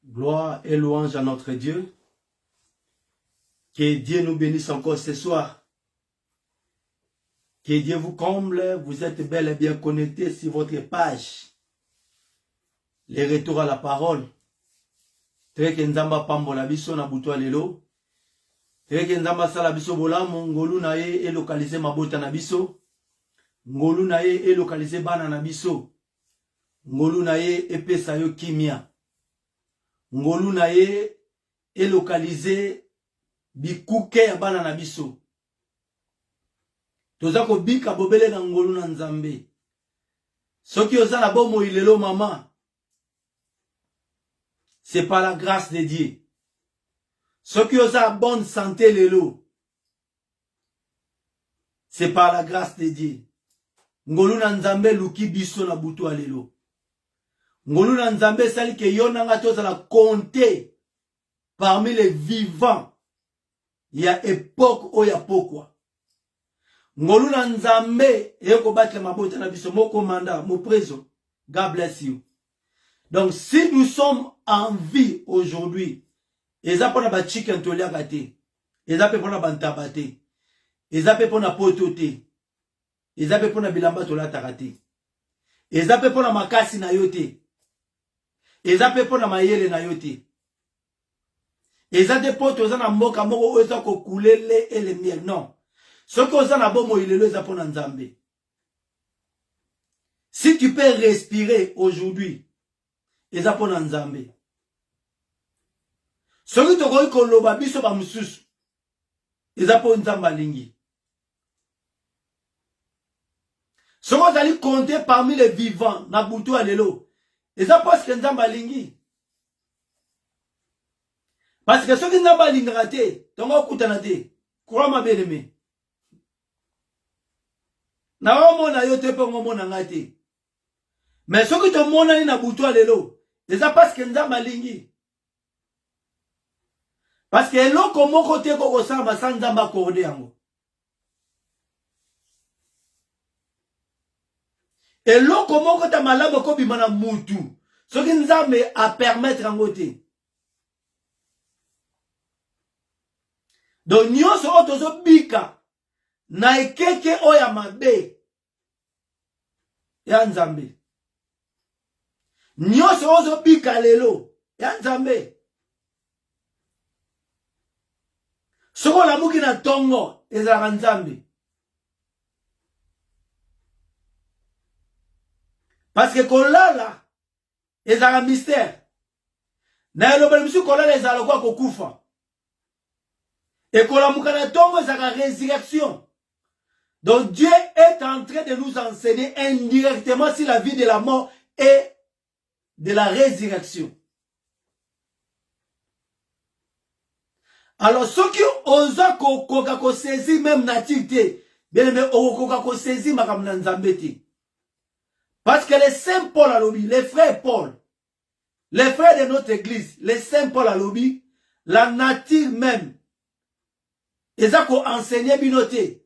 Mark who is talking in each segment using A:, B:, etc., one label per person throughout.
A: Gloire et louange à notre Dieu. Que Dieu nous bénisse encore ce soir. Que Dieu vous comble. Vous êtes bel et bien connectés sur votre page. Les retours à la parole. Treke nzamba pambola biso na buto lelo. Treke nzamba sala biso bolamu ngolu na ye e localiser mabota na biso. Ngolu na ye e localiser bana na biso. Ngolu na ye e pesa yo kimia. Ngolu na ye e localiser bikuke ya bana na biso. Tozako bika bobele na ngolu na nzambe. Soki oza na bomo ilelo mama. C'est par la grâce de Dieu. Ceux qui ont la bonne santé, lelo. C'est par la grâce de Dieu. Ngolu na nzambe luki biso na butu alelo. Ngolu na nzambe sali ke yona nga toza la compter parmi les vivants. Il y a époque o ya pokwa. Ngolu na nzambe yoko batre mabota na biso moko manda mo preso. God bless you. Donc si nous sommes en vie aujourd'hui, eza pona ba chicken to liaka te, eza pe pona bantaba te, eza pe pona poto te, eza pe pona bilamba to lataka te, eza pe pona makasi na yo te, eza pe pona mayele na yo te, eza te poto oza na mboka moko oyo eza kokulele ele miel. Non, soki oza na bomo ilelo eza pona nzambe. Si tu peux respirer aujourd'hui, eza pona nzambe. Soki tokoki koloba biso ba mususu, eza po nzamba lingi. Soki ozali compter parmi les vivants na butu alelo, eza parce que nzamba lingi. Parce que soki nzamba lingaka te, tongo kutana te, crois ma bien-aimé. Na omona yo te pe ngomona ngate. Mais soki to mona ni na butu alelo, eza parce que nzamba lingi. Parce que eloko moko te koko samba sans nzamba accordé yango. Eloko moko ta malamu ko bimana mutu. Soki nzambe a permettre yango te. Donc nyonso otozo bika na ekeke oya mabe ya nzambe. Nyonso ozo bika lelo ya nzambe. Soko la muki na tongo ezalaka nzambe. Parce que kolala ezalaka mystère. Na elobeli biso kolala ezalaka kwa kokufa. Et kolamuka na tongo ezalaka résurrection. Donc Dieu est en train de nous enseigner indirectement sur la vie de la mort et de la résurrection. Alors, ceux qui osent ko saisir même nature, bien mais ko saisir makam na nzambe te. Parce que les saints Paul à lobby, les frères Paul, les frères de notre église, les saints Paul à lobby, la nature même, ils ont enseigné binoté.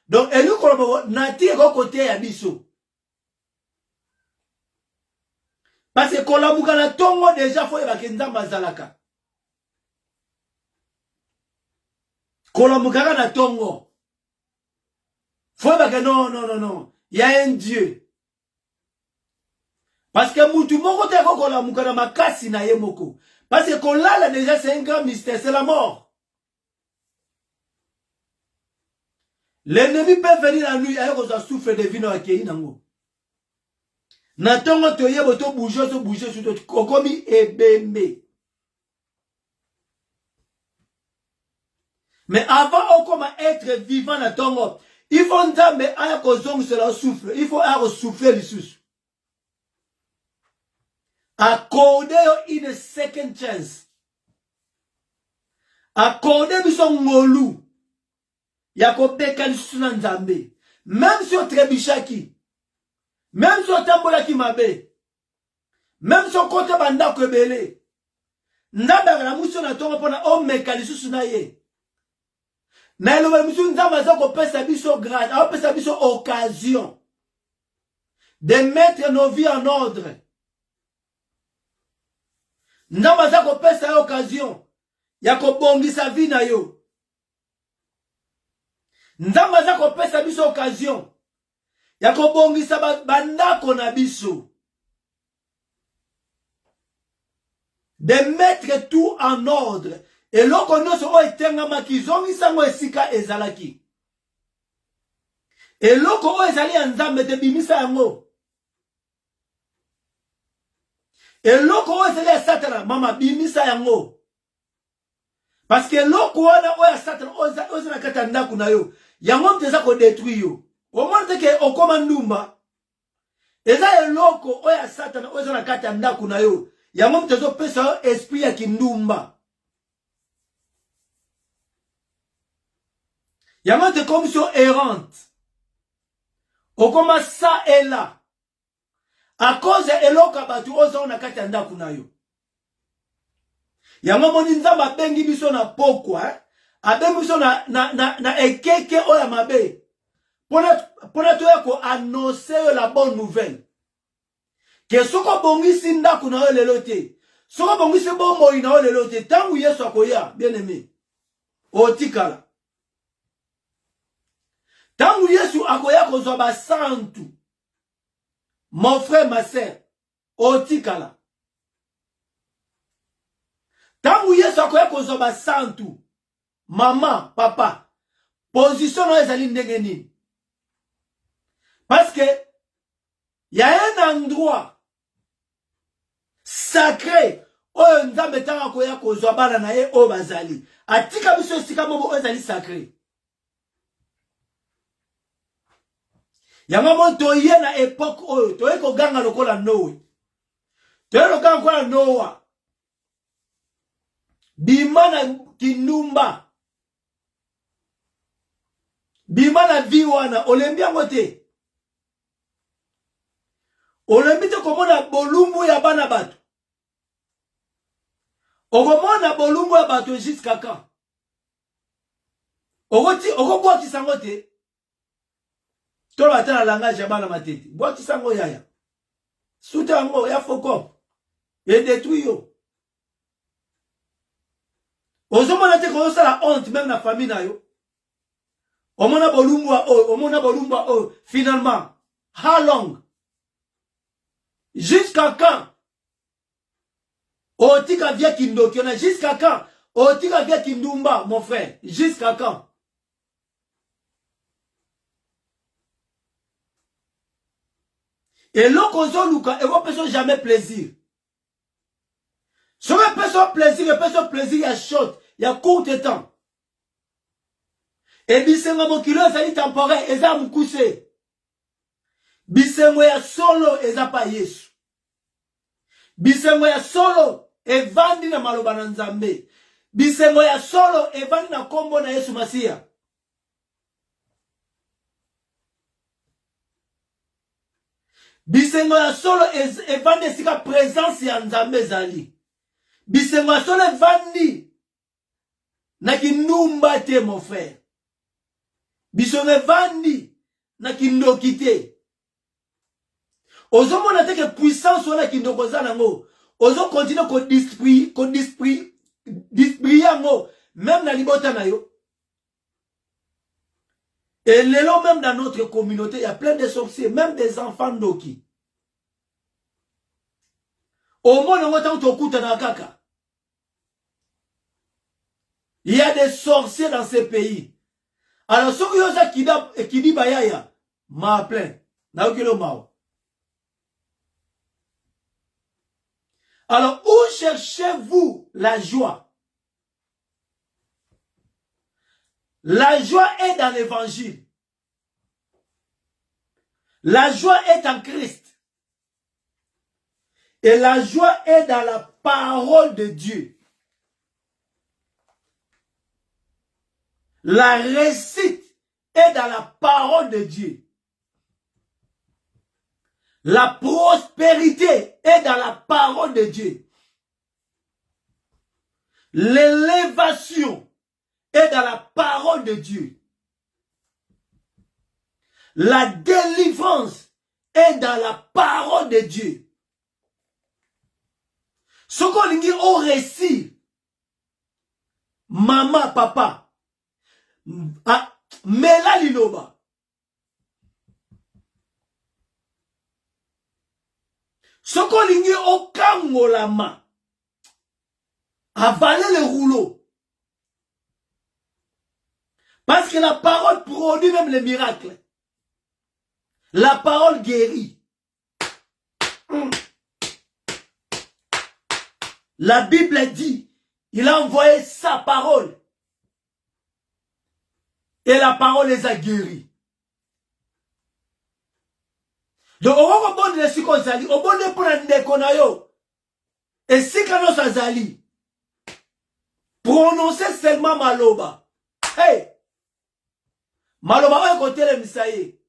A: Donc, et nous ko nature ko côté ya biso. Parce que kolamuka na tongo déjà faut yeba ke nzamba zalaka. Kolamukaka na tongo. Faut pas que non. Il y a un Dieu. Parce que mutu moko te ko kolamuka na makasi na ye moko. Parce que kolala déjà c'est un grand mystère, c'est la mort. L'ennemi peut venir à lui avec sa souffle de vino akei nango. Na tongo to yebo to bouger sur to kokomi ebembe. Mais avant on être vivant na tongo, il faut nzambe aya kozong cela souffle, il faut aya souffler le sous. Accorder une second chance. Accorder biso ngolu. Ya ko beka lisusu na nzambe. Même si on trebishaki, même si on tambola ki mabe, même si on kote banda ko ebele, nzambe na muso na tongo pona o meka lisusu na ye. Na eloba musu nzamba za ko pesa biso grâce, a pesa biso occasion de mettre nos vies en ordre. Nzambe aza kopesa yo occasion ya kobongisa vie na yo. Nzambe aza kopesa biso occasion ya kobongisa bandako na biso. De mettre tout en ordre. Et loko nyonso oyo etengamaki zongisango esika ezalaki. Et loko oyo ezali ya Nzambe te bimisa yango. Et loko oyo ezali ya Satana mama bimisa yango. Parce que loko wana oyo ya Satana oyo na kati ya ndako na yo yango mteza ko détruire yo. Omona te ke okoma ndumba. Eza eloko oyo ya Satana oyo na kati ya ndako na yo yango mtezo pesa yo esprit ya kindumba. Yango te commission errante. Okoma ça et là. À cause eloka batu ozo na kati ya ndako na yo. Yango moni Nzambe abengi biso na pokwa, abengi biso na ekeke oya mabe. Pona toya ko annoncer la bonne nouvelle. Que soko bongisi ndako na yo lelo te. Soko bongisi bombo na yo lelo te. Tangu Yesu akoya, bien aimé. Otikala. Tangu Yesu akoya kozwa ba santu. Mon frère, ma sœur, otikala. Tangu Yesu akoya kozwa ba santu. Maman, papa, position no ezali ndenge nini? Parce que il y a un endroit sacré oyo Nzambe tanga akoya kozwa bana na ye oyo bazali. Atika biso esika moko oyo ezali sacré. Yango mo toye na époque oyo toye ko ganga lokola Noé. Toye ko ganga lokola Noah. Bimana kinumba. Bimana viwana olembi yango te. Olembi te komona bolumbu ya bana bato. Okomona bolumbu ya bato jusqu'à quand? Okobwaki sango te. Tolo atana langage ya bana matete. Bwaki sango yaya. Sute yango ya fokop. Et détruit yo. Ozomona te ko la honte même na famille na yo. Omona bolumbu o finalement. How long? Jusqu'à quand? Otika via kindokiona. Jusqu'à quand? Otika via kindumba, mon frère. Jusqu'à quand? Et l'okozo luka, et vous personne jamais plaisir. Sur personne plaisir, il y a short, il y a court temps. Et bisengo mokilo ezali temporaire, eza mukuse. Bisengo ya solo eza pa Yesu. Bisengo ya solo evandi na maloba na Nzambe. Bisengo ya solo evandi na kombo na Yesu Masia. Bisengo ya solo evandi esika présence ya Nzambe zali. Bisengo ya solo evandi na kinumba te, mon frère. Bisengo evandi na kindoki te. Ozo mona te que puissance wala kindoko za nango. Ozo continue ko dispri yango même na libota na yo. Et lelo même dans notre communauté, il y a plein de sorciers, même des enfants d'Oki. Au moins, on va t'écouter dans kaka. Il y a des sorciers dans ces pays. Alors, ceux qui dit bayaya, m'a plein. Na okilo mao. Alors, où cherchez-vous la joie? La joie est dans l'évangile. La joie est en Christ. Et la joie est dans la parole de Dieu. La réussite est dans la parole de Dieu. La prospérité est dans la parole de Dieu. L'élévation est dans la parole de Dieu. La délivrance est dans la parole de Dieu. Ce qu'on dit au récit, maman, papa, mela liloba. Ce qu'on dit au kangolama, avaler le rouleau. Parce que la parole produit même les miracles. La parole guérit. La Bible dit, il a envoyé sa parole. Et la parole les a guéris. Donc, on va bon les sikosali, on va bon pour la déconayo. Et si quand on s'azali, prononcez seulement maloba. Hey! Maloba, on va côté le misaye.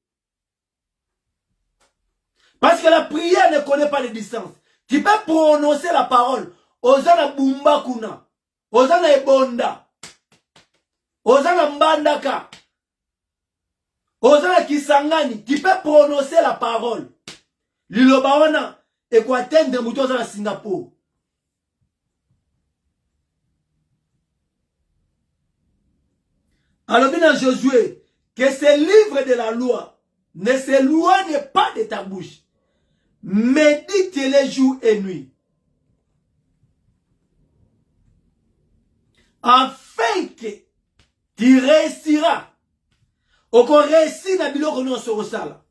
A: Parce que la prière ne connaît pas les distances. Tu peux prononcer la parole. Ozana bumba kuna. Ozana ebonda. Ozana mbandaka. Ozana kisangani. Tu peux prononcer la parole. Liloba wana ekwatende muto ozana Singapour. Alors bien Josué, que ce livre de la loi ne s'éloigne pas de ta bouche. Médite-les jour et nuit. Afin que tu réussiras. Au qu'on réussit na biloko non sur sala.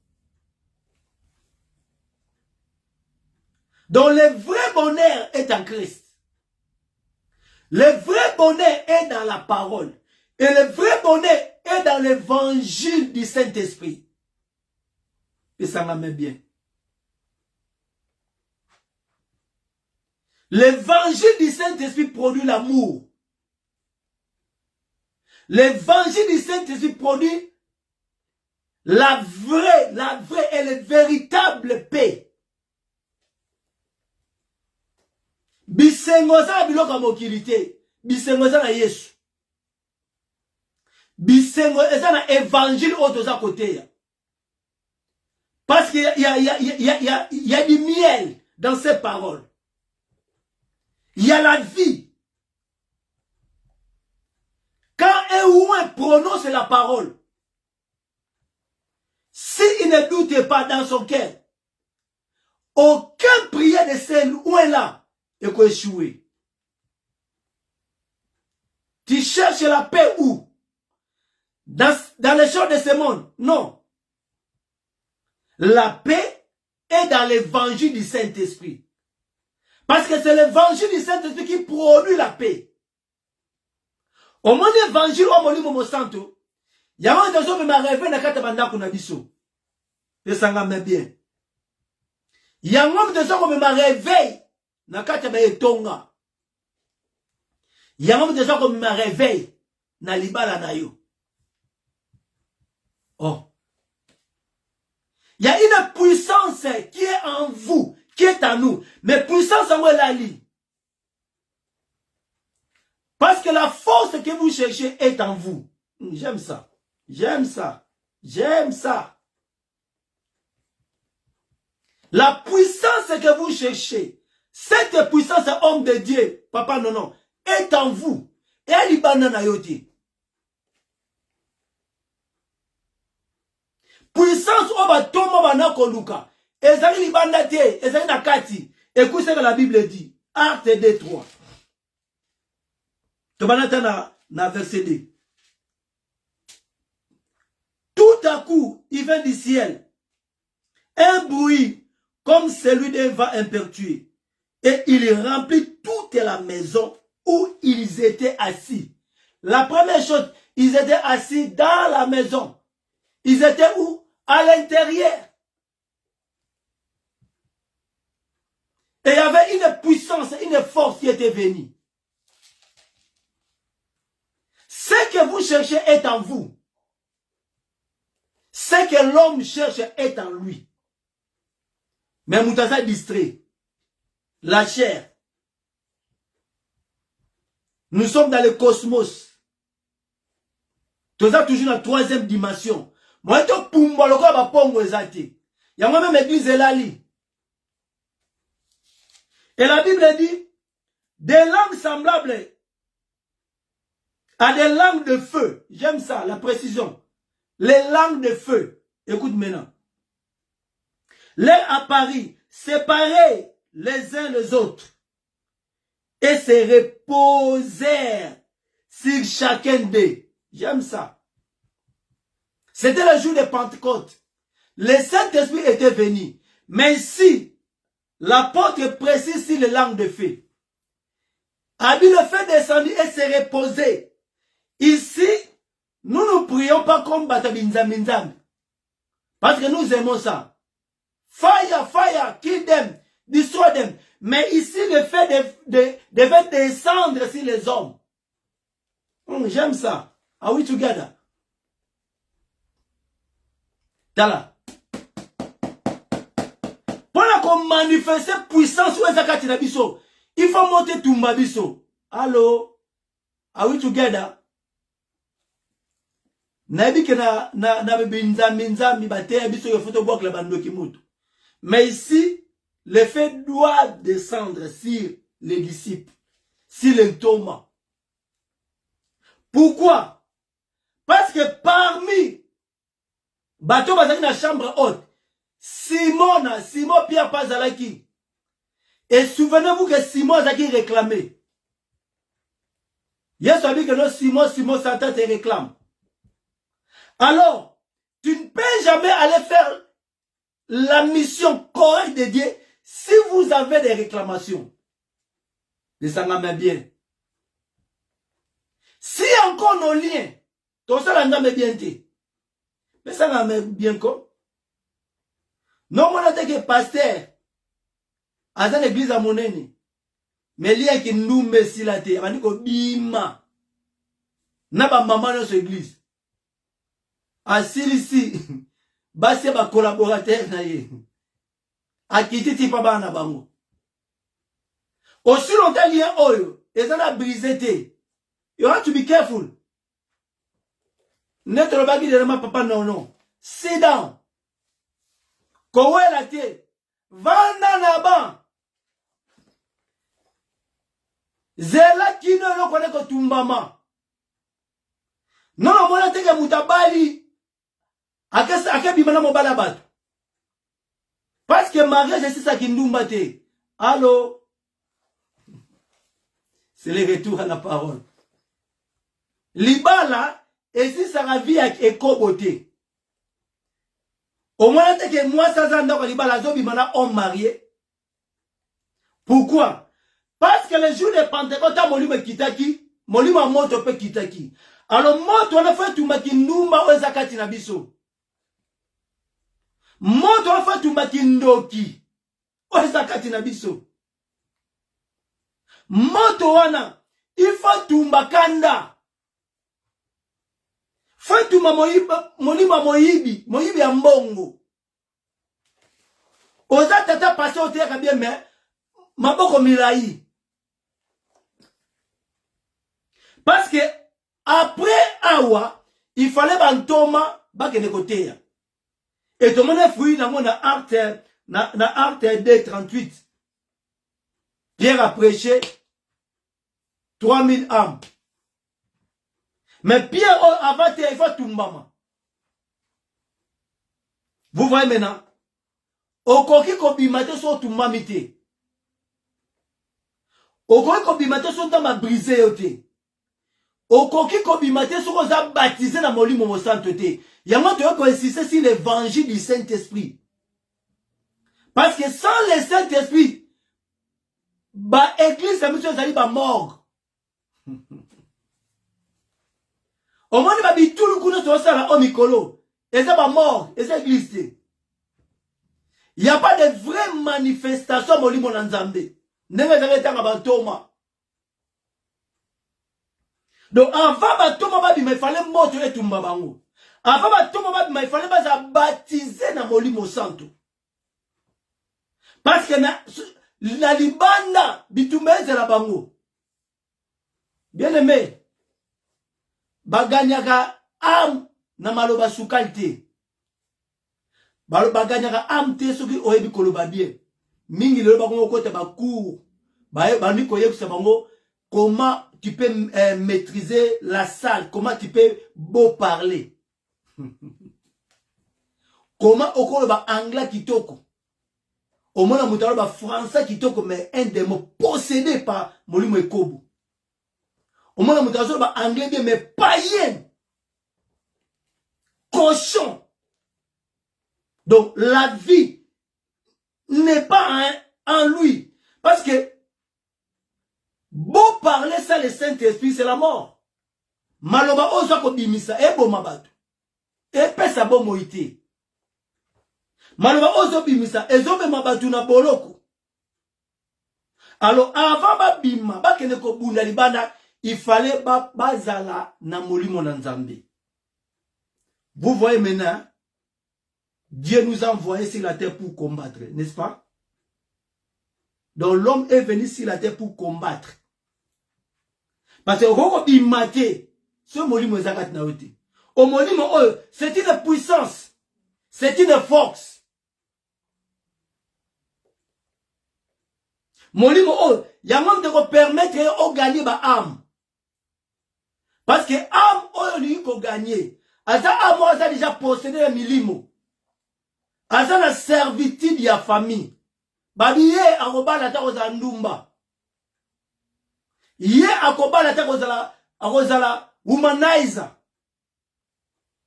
A: Donc le vrai bonheur est en Christ. Le vrai bonheur est dans la parole. Et le vrai bonheur est dans l'évangile du Saint-Esprit. Et ça m'amène bien. L'évangile du Saint-Esprit produit l'amour. L'évangile du Saint-Esprit produit la vraie et la véritable paix. Bisengoza biloko mokilité. Bisengoza na Yesu. Bisengoza na évangile autoza côté. Parce qu'il y a du miel dans ces paroles. Il y a la vie. Quand un ouin prononce la parole, s'il ne doute pas dans son cœur, aucun prière de ce ouin-là est échoué. Tu cherches la paix où? Dans les choses de ce monde? Non. La paix est dans l'évangile du Saint-Esprit. Parce que c'est l'évangile du Saint-Esprit qui produit la paix. Au moins l'évangile, au moins mon santo, il y a un des hommes qui m'a rêvé dans quatre bandes qu'on a biso. Et ça m'a bien. Il y a un homme des hommes qui m'a rêvé dans quatre bandes tonga. Il y a un homme des hommes qui m'a rêvé dans libala nayo. Oh. Il y a une puissance qui est en vous, qui est en nous. Mais puissance en où elle allie. Parce que la force que vous cherchez est en vous. J'aime ça. J'aime ça. J'aime ça. La puissance que vous cherchez, cette puissance, homme de Dieu, papa non, est en vous. Et elle est banana yoti. Puissance oba tomo banako luka. Ezali libanda te, ezali nakati. Écoute ce que la Bible dit. Acte 2, 3. Tobanata na verset 2. Tout à coup, il vient du ciel un bruit comme celui d'un vent impétueux. Et il remplit toute la maison où ils étaient assis. La première chose, ils étaient assis dans la maison. Ils étaient où? À l'intérieur. Et il y avait une puissance, une force qui était venue. Ce que vous cherchez est en vous. Ce que l'homme cherche est en lui. Mais Moutaza est distrait. La chair. Nous sommes dans le cosmos. Tout ça toujours dans la troisième dimension. Moi, je suis pour moi, pongo ezati. Il y a même église elali. Et la Bible dit, des langues semblables à des langues de feu. J'aime ça, la précision. Les langues de feu. Écoute maintenant. L'air apparut, séparés les uns les autres, et se reposèrent sur chacun d'eux. J'aime ça. C'était le jour de Pentecôte. Le Saint-Esprit était venu. Mais ici, l'apôtre précise sur les langues de feu. Abi le fait descendre et se reposer. Ici, nous ne prions pas comme Batabinzam. Parce que nous aimons ça. Fire, fire, kill them, destroy them. Mais ici, le fait de faire descendre sur les hommes. J'aime ça. Are we together? Tala. Pendant qu'on manifeste puissance ou ezakati na biso, il faut monter tumba biso. Allô? Are we together? Nabi ke na binzami bate biso yo photo boak la bandoki mutu. Mais ici, le fait doit descendre sur les disciples, sur les Thomas. Pourquoi? Parce que parmi bateau bazaki na chambre haute, Simon Pierre Pazalaki. Et souvenez-vous que Simon a réclamé. Yes, on dit que non, Simon Satan te réclame. Alors, tu ne peux jamais aller faire la mission correcte de Dieu si vous avez des réclamations. Mais ça m'a bien. Si encore nos liens, tout ça n'a pas bien été. Mais ça m'a bien quoi. Non, on a dit que pasteur, à l'église à Monene, mais liens qui nous met si la terre, on a dit que bima, n'a pas maman dans cette église. Ici, basi ba collaborateur na ye. Akiti pa ba na bango. Aussi longtemps lien oyo, ezana brisé te. You have to be careful. Net lo bagi de ma papa non. Sit down. Kowe la te. Vanda na ban. Zela kino lo kone ko tumbama. Non mona teke mutabali. Parce que mariage c'est ça qui nous batte. Allô? C'est le retour à la parole. Libala, et si ça a vie avec éco-beauté. Au moins, que moi, ça zanda ko libala zobi mana homme marié. Pourquoi? Parce que le jour de Pentecôte, molime kitaki, molime moto pe kitaki. Alors, moto on a fait tout ma kinumba ozakati na biso. Moto a fait tout makindoki. Ozakati na biso. Moto wana. Il faut tout makanda. Fait tout ma molima moyibi. Moyibi ya mbongo. Oza tata passe au théâtre bien mais. Maboko mirai. Parce que après awa. Il fallait bantoma. Bakene kotea. Et tout le monde est fouillé dans mon acte 2:38. Pierre a prêché 3000 âmes. Mais Pierre avant il faut tout maman. Vous voyez maintenant? Okoki kobimate so tout mamite. Okoki kobimate so tama brisé yote. Okoki kobimate so koza baptisé na molimo mo sainteté. Yama tu as insister sur l'évangile du Saint-Esprit. Parce que sans le Saint-Esprit, ba église a monsieur zali ba mort. Au moins ba bi tout le coup de ça là au mikolo. Et ça ba mort, et ça église. Il n'y a pas de vraie manifestation au limo nzambe. Nenge zali tanga ba Thomas. Donc avant ba Thomas ba bi mais fallait mort et tumba bango. Avant il fallait pas baptiser dans Molimo Santo. Parce que la libanda bitumeze la bango. Bien aimé. Baganyaka am na maloba sukalte. Baganyaka am te soki oyebi koloba bien. Mingi le bango kote ba cour. comment tu peux maîtriser la salle, comment tu peux beau parler. Comment au ba anglais kitoko. Au moins la ba français kitoko, mais un des mots possédés par Molimo Ekobo. Au moins la ba anglais bien, mais païen. Cochon. Donc la vie n'est pas en lui. Parce que beau parler ça le Saint-Esprit, c'est la mort. Maloba oza ko bimisa ebo mabatu. Epesa bo moite. Maloba ozo bimisa ezobe mabatu na boloko. Alors avant ba bima ba kene ko bunda libanda, il fallait bazala na molimo na Nzambe. Vous voyez maintenant, Dieu nous a envoyés sur la terre pour combattre, n'est-ce pas? Donc l'homme est venu sur la terre pour combattre. Parce que Roko Bimate, ce molimo zakat naote. Au molimo, c'est une puissance, c'est une force. Molimo, il y a même de permettre de gagner ma âme. Parce que âme, lui, qu'on gagne. Asa âme, on a déjà possédé un milimo. Asa la servitude de la famille. Babiye akoba la ta kozala ndumba. Ye akoba la ta kozala humanizer.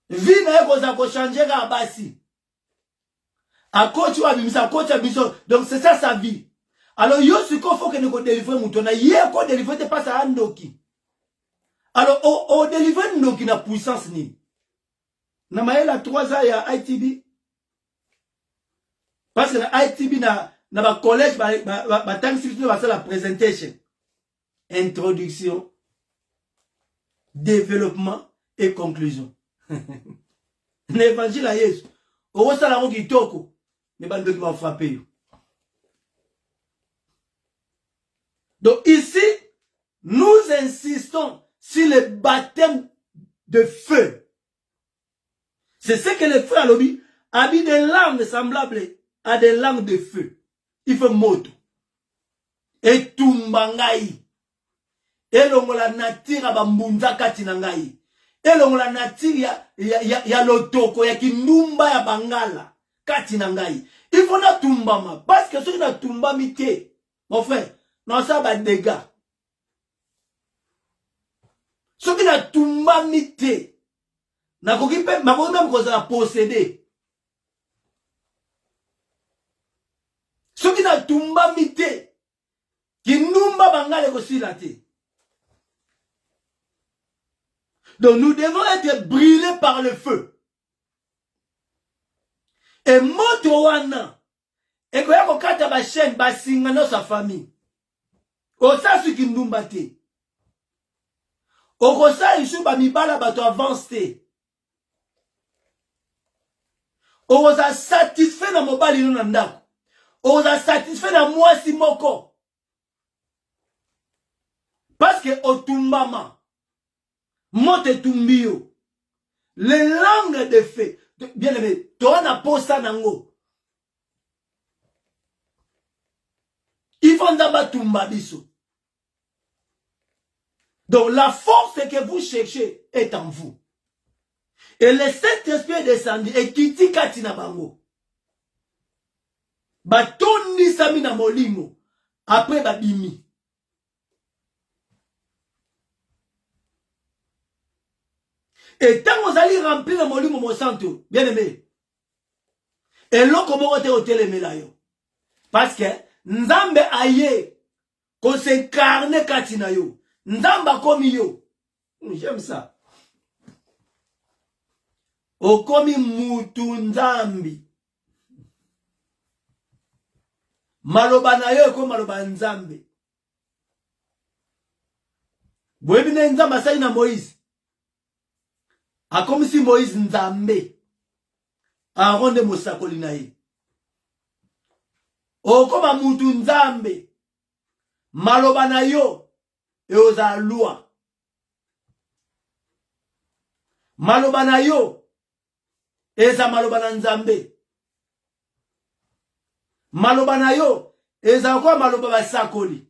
A: Vie na ye kozala ko changer ka basi. A coach wa bimisa coach biso. Donc c'est ça sa vie. Alors yo siko faut que nous délivrer mutona ye ko délivrer te passe à ndoki. Alors o délivrer ndoki na puissance ni. Na maela 3 ans ya ITB. Parce que na ITB na ba collège ba tanksifino ba la présentation, introduction, développement et conclusion. L'évangile à Yesu. Au ça la roki toko, mais bando qui va frapper. Donc ici, nous insistons sur le baptême de feu. C'est ce que les frères lobby habillent des langues semblables à des langues de feu. Il faut moto. Et tumbangai. Et longola natira bambunza kati nangai. Et longola natira ya lotoko ya kindumba ya bangala kati nangai. Il faut na tumbama. Parce que ceux qui na tumbami te, mon frère, non ça va dégâts. Ceux qui na tumbami te, na kokipe, ma kokipe mkoza posséder. Ce qui n'a tumba mité, qui n'umba bangale kosilate. Donc nous devons être brûlés par le feu. Et moto wana, et koya kokata ba chaîne ba singa no sa famille. Osa su ki ndumba te. Okosa isu ba mibala bato avance te. Okosa satisfait na mobali no na ndako. On a satisfait dans moi si moko. Parce que otumbama, mote tumbio, les langues de feu, bien aimé, toi n'a pas ça nango. Il faut d'abord tumba biso. Donc la force que vous cherchez est en vous. Et le Saint-Esprit est descendu et kiti katina bango. Batondi sami na molimo après babimi. Et tant que vous allez remplir le molimo mon santo, bien aimé. Et là comment vous êtes au yo. Parce que Nzambe aye qu'on s'incarne katina yo. Nzamba komi yo. J'aime ça. Okomi mutu Nzambi. Maloba na yo ko maloba Nzambe. Boyebi na Nzambe asali na Moïse. A comme si Moïse Nzambe. Aaron de mosakoli na ye. Okoma mutu Nzambe. Maloba na yo e oza loi. Maloba na yo eza maloba na Nzambe. Maloba na yo eza kwa maloba basakoli.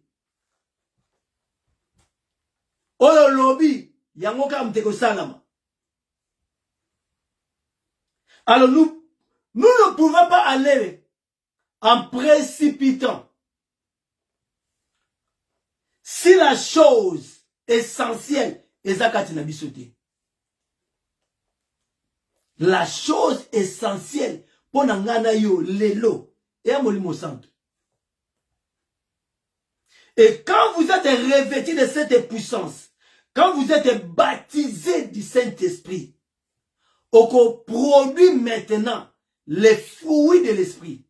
A: Oyo lobby, yango ka mteko salama. Alors nous ne pouvons pas aller en précipitant. Si la chose essentielle est zakati na bisoté. La chose essentielle pour nangana yo lelo et à molimo santo. Et quand vous êtes revêtis de cette puissance, quand vous êtes baptisés du Saint-Esprit, on produit maintenant les fruits de l'Esprit.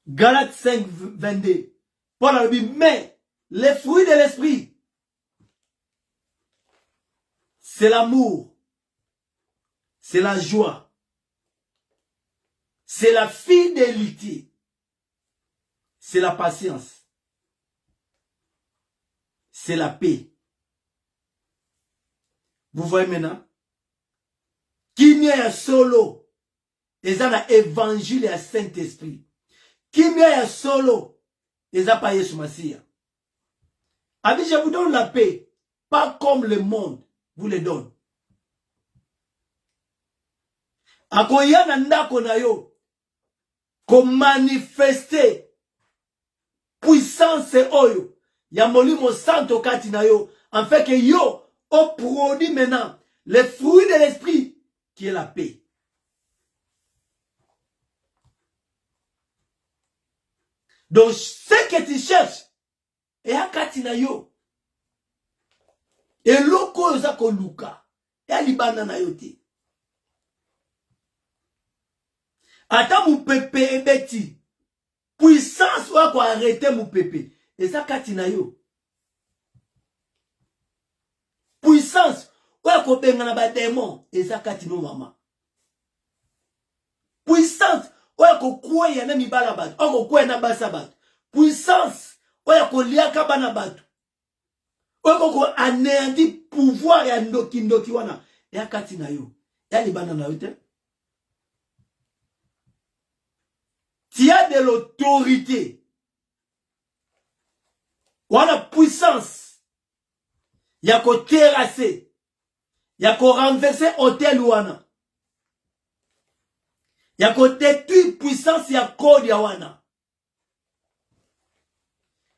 A: Galates 5, 22. Paul a dit, mais les fruits de l'Esprit, c'est l'amour, c'est la joie, c'est la fidélité, c'est la patience, c'est la paix. Vous voyez maintenant? Qui n'y a solo, et ça n'a évangile à Saint-Esprit. Qui n'y a solo, et ça pas Yesu Massia. Amis, je vous donne la paix, pas comme le monde vous le donne. Akoya nanda konayo, ko manifester puissance oyo, ya molimo santo kati na yo, en fait que yo, on produit maintenant les fruits de l'esprit, qui est la paix. Donc, ce que tu cherches, et à katina yo. Et loko yoza ko luka. Et à libana na yote. Ata mou pepe ebeti. Puissance wa ko arrêter mou pepe. Et ça katina yo. Puissance wa ko benga na ba démon. Et ça katino mama. Puissance wa ko kwea na mibala batu. Oko kwea na basa batu. Puissance wa ko liaka bana batu. Oko anéanti pouvoir ya ndoki wana. Ya katina yo. Ya libana na yote. Tu as de l'autorité. Wana puissance. Ya ko terrasser. Ya ko renverser hôtel wana. Ya ko détruire puissance ya code ya wana.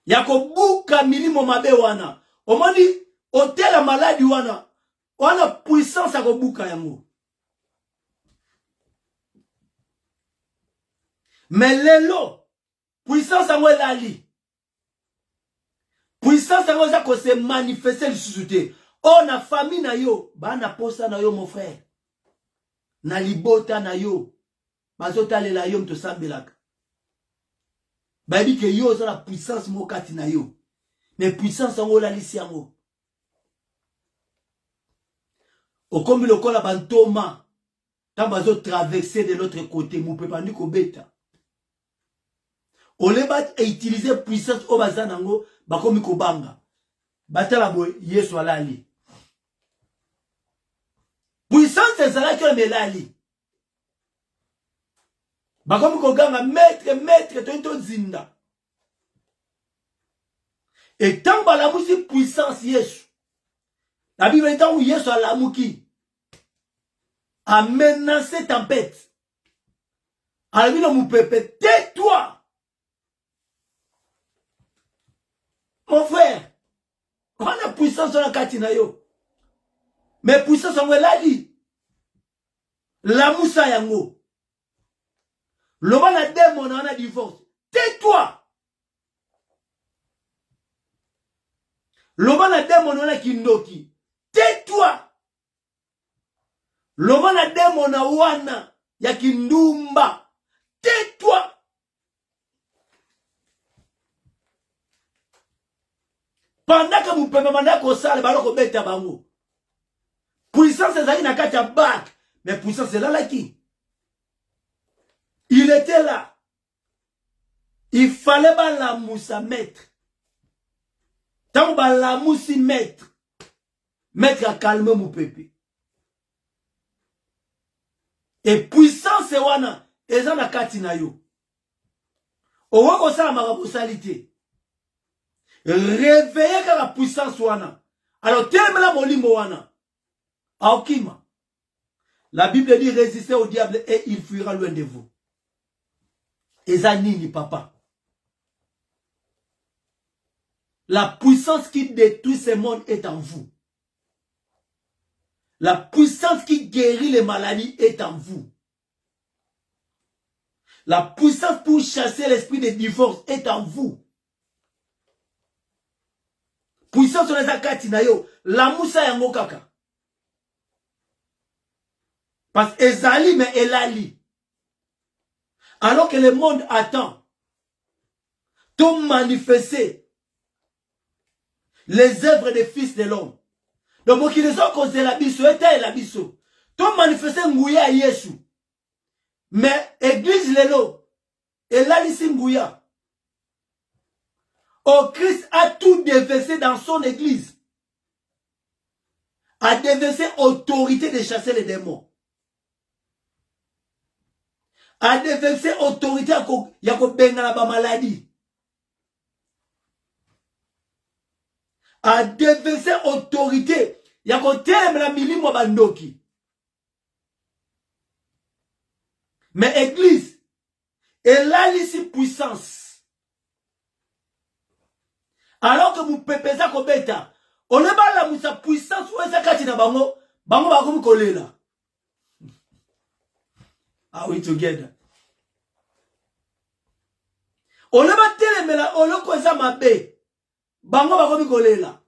A: Ya ko buka milimo mabe wana. Omoni hôtel ya maladi wana. Wana puissance ya ko buka yango. Mais lelo, puissance yango elali. Puissance yango za ko se manifester le susute. Oh na famille na yo, ba na posa na yo mon frère. Na libota na yo. Bazota lela yo mto sambelaka. Ba di ke yo za la puissance mo kati na yo. Mais puissance yango la lisi yango. Okomi lokola bantoma. Tant bazo traverser de l'autre côté, mou peut pas ni ko beta. Olebat et utiliser puissance au bazanango, bakomi ko banga. Batala boy Yesu alali. Puissance ezala ki melali. Bakomi ko ganga maître to zinda. Et tant balamusi puissance Yesu. La Bible est où Yesu alamuki a menacé tempête. Alors mon peuple, tais-toi. Mon frère, on a puissance dans la katina yo. Mais puissance en welali. La moussa yango. L'homme a démon, on a divorce. Tais-toi. L'homme a démon, on a kindoki. Tais-toi. L'homme a démon, on a wana. Ya kindumba. Tais-toi. Pendant que vous pouvez demander qu'on sale, baloko beta bango. Puissance ezali na kati ya bac, mais puissance est là qui. Il était là. Il fallait pas la moussa mettre. Tant que la moussi mettre à calmer mon pépé. Et puissance est wana, eza na kati na yo. Owa ko sala makabosalite. réveiller la puissance wana. Alors, tellement la molimo wana. Aokima. La Bible dit résistez au diable et il fuira loin de vous. Ezanini, papa. La puissance qui détruit ce monde est en vous. La puissance qui guérit les maladies est en vous. La puissance pour chasser l'esprit de divorce est en vous. Puissance sur les akati na yo. La moussa yango kaka. Parce que Ezali mais Elali. Alors que le monde attend. Tout manifester les œuvres des fils de l'homme. Donc, qui les ont causé la biso, et la biso. Tout manifester Ngouya Yesu. Mais, église lelo, Elali Ngouya. Oh, Christ a tout déversé dans son église. A déversé autorité de chasser les démons. A déversé autorité à la maladie. A déversé autorité. La milimo bandoki. Mais église, elle a ici puissance. Alors que vous pépez ça comme bêta, on ne pas la moussa puissance ou ça katina bango, bango ba comme collé là. Are we together? On ne pas télé là, on le cause ma bé. Bango ba comme collé là.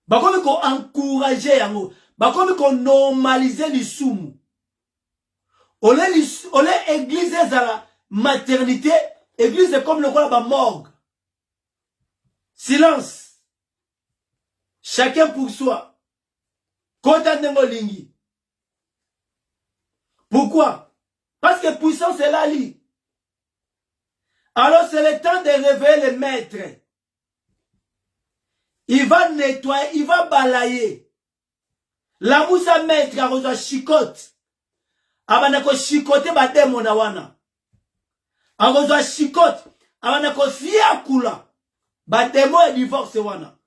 A: Ba comme ko encourager yango, ba comme ko normaliser les soumou. On est église à la maternité, église est comme le quoi la morgue. Silence. Chacun pour soi. Pourquoi? Parce que puissance est là. Alors c'est le temps de réveiller le maître. Il va nettoyer, il va balayer. La moussa maître a reçu chicote. Abanako chicote ba demo na wana. A reçu chicote. Abanako fia kula. Ba demo et divorce wana.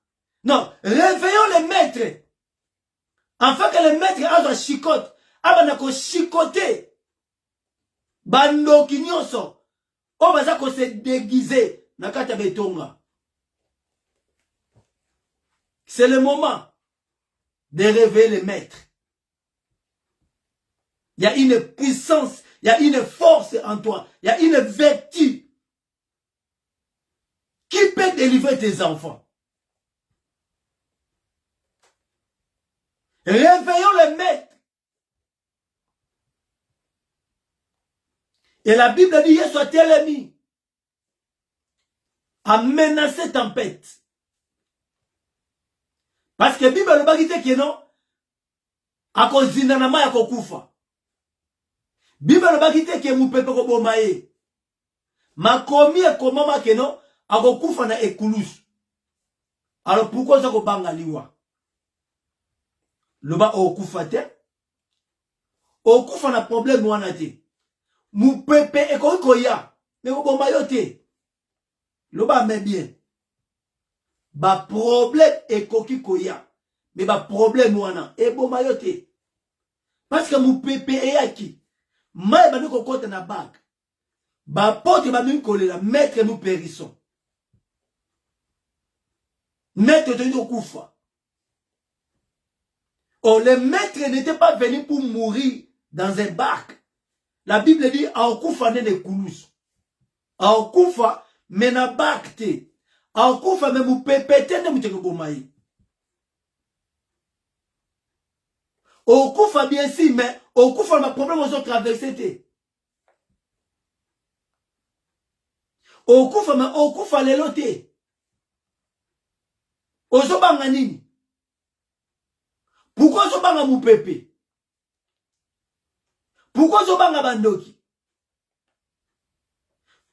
A: Non, réveillons le maître. Afin que le maître a reçu chicote. Abanako chicote. Bando kinyoso. O bazako se déguiser. Nakata betonga. C'est le moment de réveiller le maître. Il y a une puissance, il y a une force en toi, il y a une vertu qui peut délivrer tes enfants. Réveillons le maître. Et la Bible dit, Yesu a ennemi a menacé tempête. Parce que la Bible ne dit pas que non, à cause d'un nama ya kokufa. Bible ne dit pas que mon peuple ko bomaye. Ma komi e komama que non, à kokufa na ekulus. Alors pourquoi ça ko banga liwa? Loba okufa te. Okufa na problème wana te. Mon peuple e ko ya, mais ko bomayo te. Loba me bien. Ba problème est koki koya. Mais ba problème wana e boma yote. Parce que mon pépé est aki. Maï ba nous kokote na bag. Ba pote ba nous kolela maître nous périssons. Maître de nous koufa. Oh, le maître n'était pas venu pour mourir dans un bac. La Bible dit a koufa ne koulous. A koufa mena bac te. Akufa me mu pepete ne muteke bomayi. Okufa bien si mais okufa ma problème aux traversé te. Okufa mais okufa lelo te. Ozo banga nini? Pourquoi ozo banga mu pepe? Pourquoi ozo banga bandoki?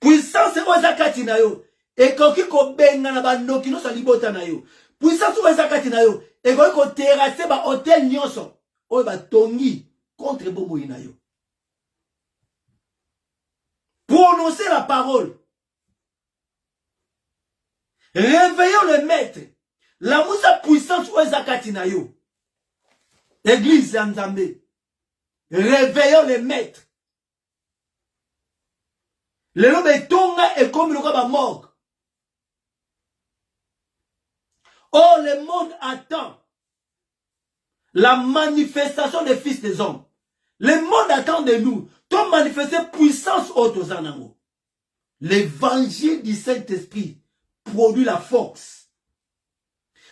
A: Puissance ozakati na yo. Et quand il ko benga na bandoki no salibota na yo. Puissance ou ezakati na yo. Et quand il ko terrasser ba hôtel nyonso. O ba tongi contre bomo na yo. Prononcer la parole. Réveillons le maître. La moussa puissance ou ezakati na yo. Église Nzambe. Réveillons les maîtres. Le nom est tonga et comme le kaba morgue. Oh, le monde attend la manifestation des fils des hommes. Le monde attend de nous. Ton manifester puissance autre anango. L'évangile du Saint-Esprit produit la force.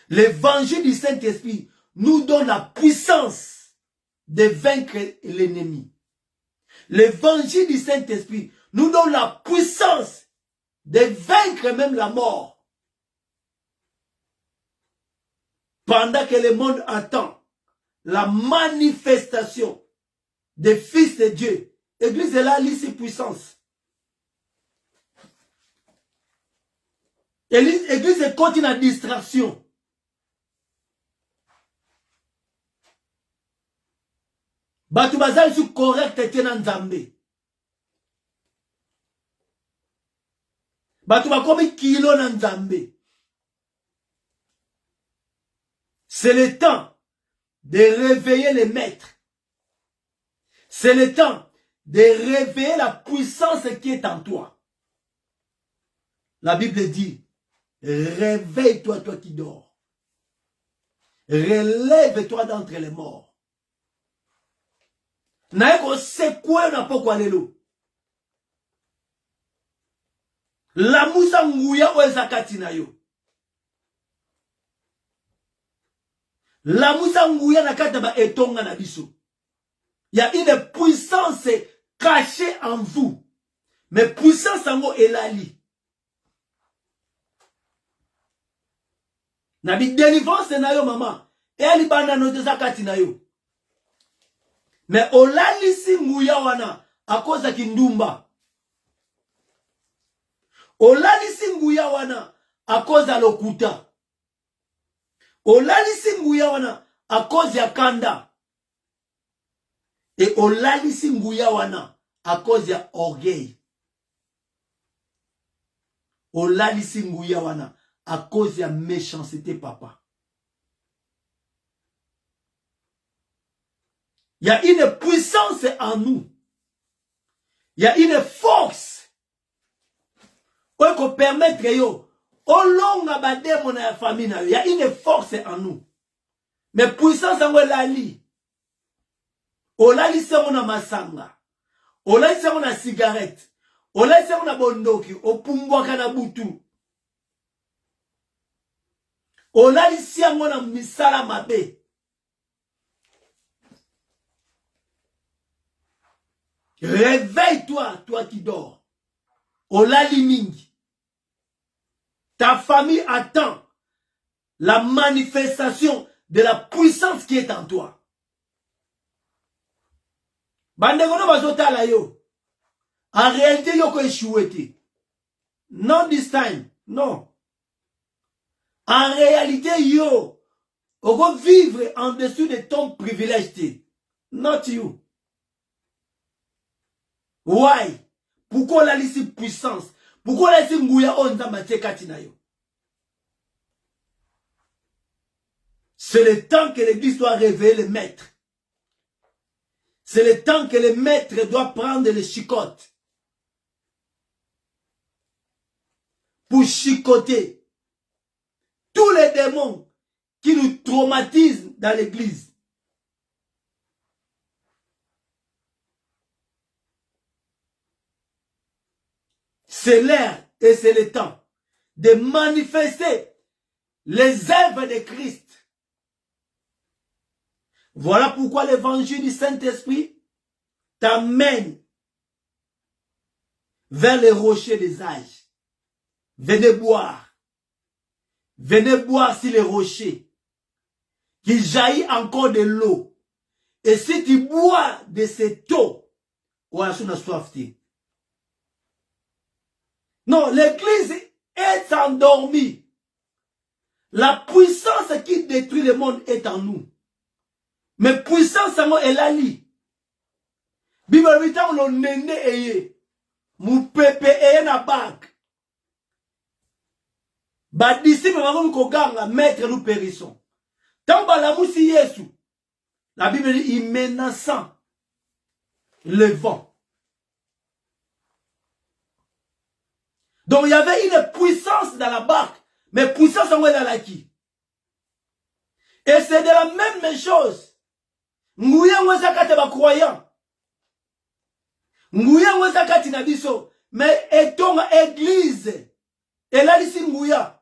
A: L'évangile du Saint-Esprit nous donne la puissance de vaincre l'ennemi. L'évangile du Saint-Esprit nous donne la puissance de vaincre même la mort. Pendant que le monde attend la manifestation des fils de Dieu, l'Église est là, lit ses puissances. L'Église est continue à distraction. Batu bazali su correct tena Nzambe. Batu bakomi kilo na Nzambe. C'est le temps de réveiller les maîtres. C'est le temps de réveiller la puissance qui est en toi. La Bible dit, réveille-toi, toi qui dors. Relève-toi d'entre les morts. Naeko sekwe na poko alelo. La musa nguya oezakati na yo. La musa nguya na kata ba etonga na biso. Il y a une puissance cachée en vous. Mais puissance en vous est la li. Nabi délivrance na yo maman. Et ali bana no zakati na yo. Mais olali si nguya wana a cause ya kindumba. Olali si nguya wana a cause ya lokuta. Olali si nguya wana a cause ya kanda. Et olali si nguya wana a cause ya orgueil. Olali si nguya wana à cause ya méchanceté papa. Il y a une puissance en nous. Il y a une force. Pour qu'on permette yo au long abadé mon famille. Il y a une force en nous. Mais puissance en lali. Olali se mona masanga. Olali se mona cigarette. Olali se mona bondoki. Opumbwaka na butu. Olali si mona misala mabe. Réveille-toi, toi qui dors. Olali mingi. Ta famille attend la manifestation de la puissance qui est en toi. Bandegono bazota la yo. En réalité, yo ko échoué. Not this time. Non. En réalité, yo. On va vivre en dessous de ton privilège. Not you. Why? Pourquoi la liste puissance? Pourquoi la liste ngouya onza mateka na yo? C'est le temps que l'église doit réveiller le maître. C'est le temps que le maître doit prendre les chicottes. Pour chicoter tous les démons qui nous traumatisent dans l'église. C'est l'heure et c'est le temps de manifester les œuvres de Christ. Voilà pourquoi l'évangile du Saint-Esprit t'amène vers les rochers des âges. Venez boire. Venez boire sur les rochers. Qu'il jaillit encore de l'eau. Et si tu bois de cette eau, on a soif. Non, l'église est endormie. La puissance qui détruit le monde est en nous. Mais puissance en moi est la li. Bible vita on nene eye. Mu pepe eye na bag. Ba disciple bakomi koganga maître nous périssons. Tant balamusi Yesu. La Bible dit il menaçant le vent. Donc il y avait une puissance dans la barque, mais puissance en dans la qui. Et c'est de la même chose. Ngouya mweza kate ba croyant. Ngouya mweza kate na biso, mais etonga église. Et là ici ngouya.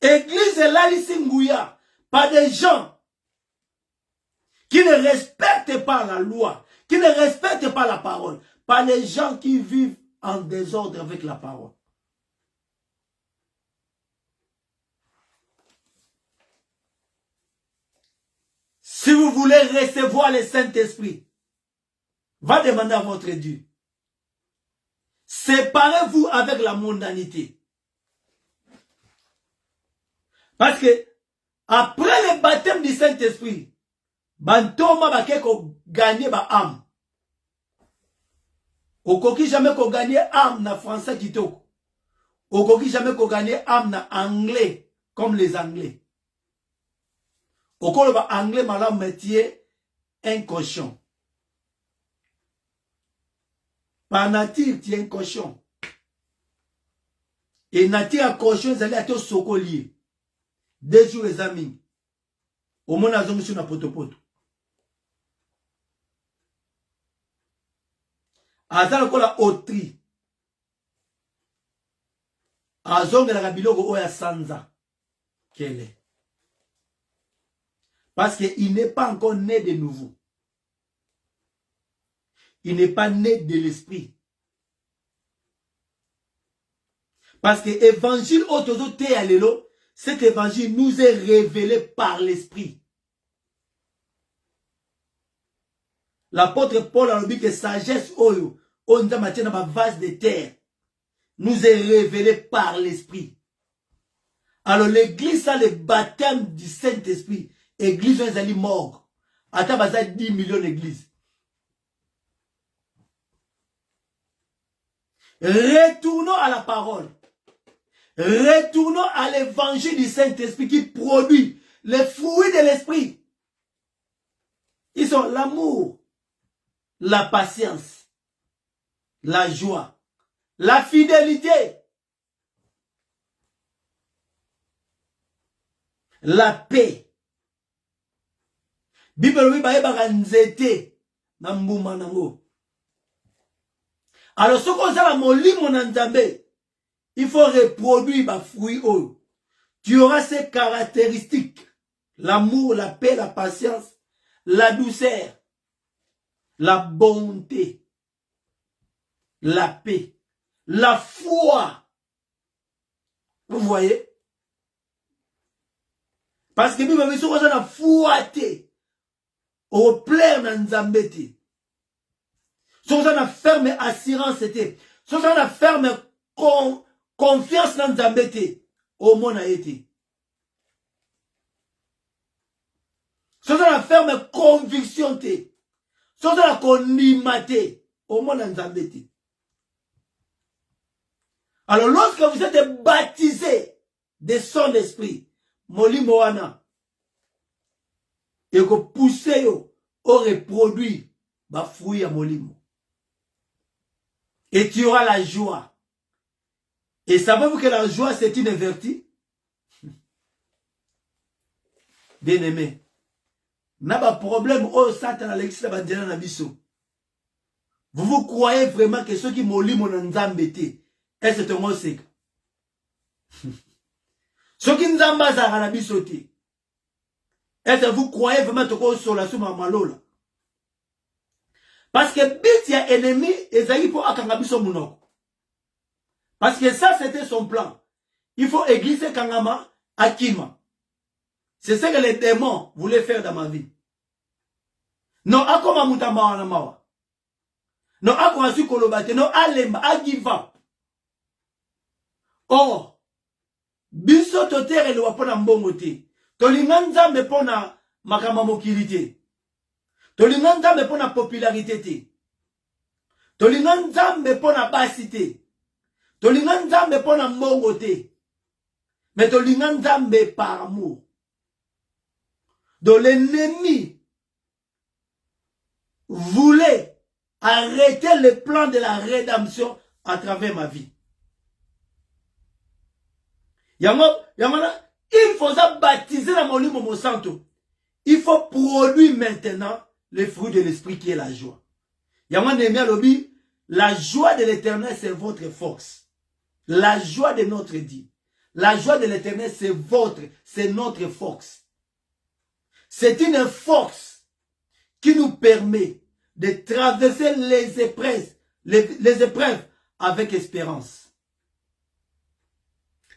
A: Église est là ici ngouya, pas des gens qui ne respectent pas la loi, qui ne respectent pas la parole. Pas les gens qui vivent en désordre avec la parole. Si vous voulez recevoir le Saint-Esprit, va demander à votre Dieu. Séparez-vous avec la mondanité. Parce que après le baptême du Saint-Esprit, Bantoma bakeko gagner ba âme. Okoki jamais ko gagner âme na français kitoko. Okoki jamais ko gagner âme na anglais comme les anglais. Okolo ba anglais malam métier un cochon. Par nature tu es un cochon. Et nature à cochon zali ato sokolier. 2 jours les amis. Au moins na zongi sur na potopoto. Azal kola otri. Azonge la biloko oya sanza. Kele. Parce qu'il n'est pas encore né de nouveau. Il n'est pas né de l'esprit. Parce que l'évangile autozote alelo, cet évangile nous est révélé par l'esprit. L'apôtre Paul a dit que sagesse oyo, on a matière dans ma vase de terre, nous est révélé par l'esprit. Alors l'église a le baptême du Saint-Esprit. Église est allée mort. Attends, baza 10 millions d'églises. Retournons à la parole. Retournons à l'évangile du Saint-Esprit qui produit les fruits de l'esprit. Ils sont l'amour, la patience, la joie, la fidélité, la paix. Bible oui ba yeba nzete na mbuma nango. Alors ce qu'on a la molimo na nzambe, il faut reproduire ba fruit oyo. Tu auras ces caractéristiques: l'amour, la paix, la patience, la douceur, la bonté, la paix, la foi. Vous voyez? Parce que Bible dit qu'on a la foi au plaire dans Nzambeti. Si on a ferme assurance, si on a ferme confiance dans Nzambeti, au monde a été. Si on a ferme conviction, si on a conimate, au monde a Nzambeti. Alors lorsque vous êtes baptisé de son esprit, Moli Moana, et que pousser yo aurait produit ba fruit à molimo. Et tu auras la joie. Et savez-vous que la joie c'est une vertu? Bien aimé. N'a pas problème oh Satan à l'exil bandela na biso. Vous croyez vraiment que ceux qui molimo na nzambete est c'est un mot sec? Ceux qui nzamba za na biso te. Est-ce que vous croyez vraiment que sur la souma malola? Parce que bit ya ennemi ezali pour akangabiso munoko. Parce que ça c'était son plan. Il faut égliser Kangama Akima. C'est ce que les démons voulaient faire dans ma vie. Non, akoma mutamba wana mawa. Non, akoma su kolobate. Non, alemba, a give up. Or, biso totere le wapona mbongo te. Tolinga nzambe pona makama mokili te. Tolinga nzambe pona popularité te. Tolinga nzambe pona basi te. Tolinga nzambe pona mbongo te. Mais tolinga nzambe par amour. Donc l'ennemi voulait arrêter le plan de la rédemption à travers ma vie. Il faut ça baptiser dans mon lit, mon santo. Il faut produire maintenant le fruit de l'esprit qui est la joie. La joie de l'éternel, c'est votre force. La joie de notre Dieu. La joie de l'éternel, c'est notre force. C'est une force qui nous permet de traverser les épreuves avec espérance.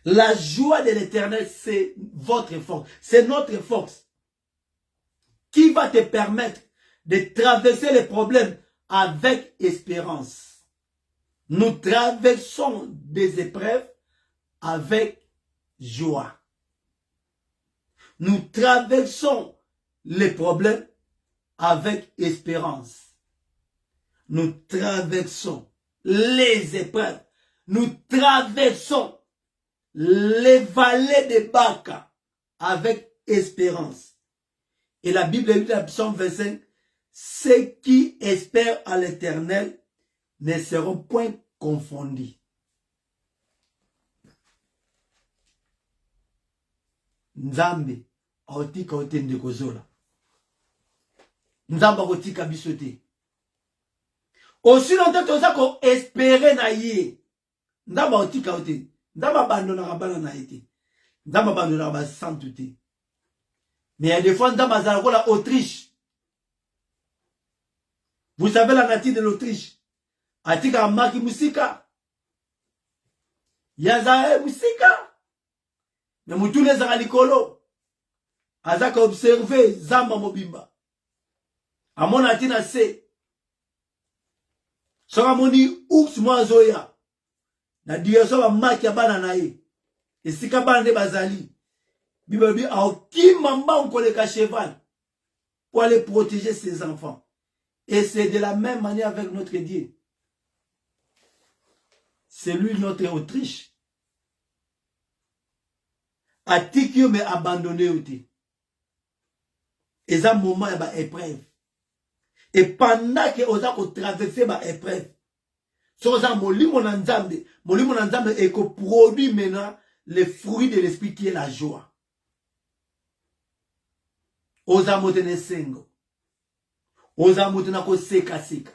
A: La joie de l'éternel, c'est votre force. C'est notre force qui va te permettre de traverser les problèmes avec espérance. Nous traversons des épreuves avec joie. Nous traversons les problèmes avec espérance. Nous traversons les épreuves. Nous traversons les vallées de Baka avec espérance. Et la Bible dit dans Psaume 25, ceux qui espèrent à l'Éternel ne seront point confondus. Nzambe aotika otende kozola. Nzamba aotika bisote. Aussi longtemps que ça qu'on espérait na yé. Nzamba aotika ote. Nzamba abandonna rabana na été. Nzamba abandonna ba santuté. Mais il y a des fois Nzamba azalako la Autriche. Vous savez la nature de l'Autriche. Atika amaki musika. Yaza musika. Mais mutune zaka likolo. Azaka observer zamba mobimba. Amona atina se. Soka moni ours moazoya. Na diyo soka maki abana na ye. Esika bana de bazali. Bibabi aoki mamba onkoleka cheval. Pour aller protéger ses enfants. Et c'est de la même manière avec notre Dieu. C'est lui notre Autriche. Atikio me abandonné outi. Et ça moment y a épreuve. Et pendant que oza ko traverser ba épreuve. So ça molimo na nzambe et que produit maintenant le fruit de l'esprit qui est la joie. Oza motene sengo. Oza motena ko seka seka.